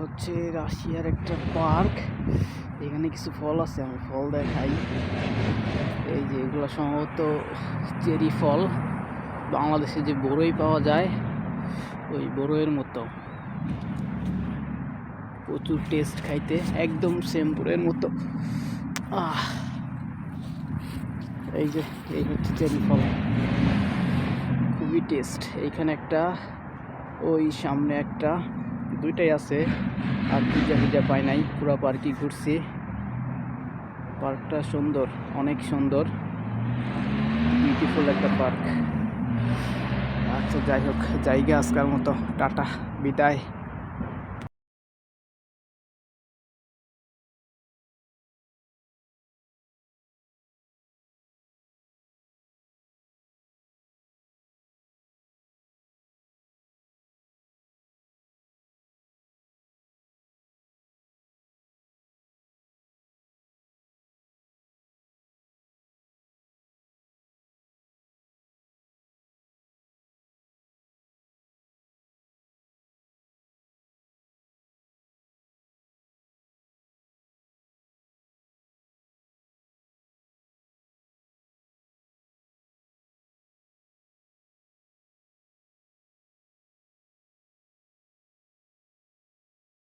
হচ্ছে রাশিয়ার একটা পার্ক। এখানে কিছু ফল আছে, আমি ফল দেখাই। এই যে এগুলো সম্ভবত চেরি ফল। বাংলাদেশে যে বড়ই পাওয়া যায় ওই বড়ইয়ের মতো, প্রচুর টেস্ট খাইতে, একদম শ্যামপুরের মতো। এই যে এই হচ্ছে চেরি ফল, খুবই টেস্ট। এইখানে একটা, ওই সামনে একটা, দুইটাই আছে। আর খুঁজা পাই নাই, পুরো পার্কই ঘুরছি। পার্কটা সুন্দর, অনেক সুন্দর, বিউটিফুল একটা পার্ক। আচ্ছা যাই হোক, জায়গা আজকার মতো টাটা, বিদায়।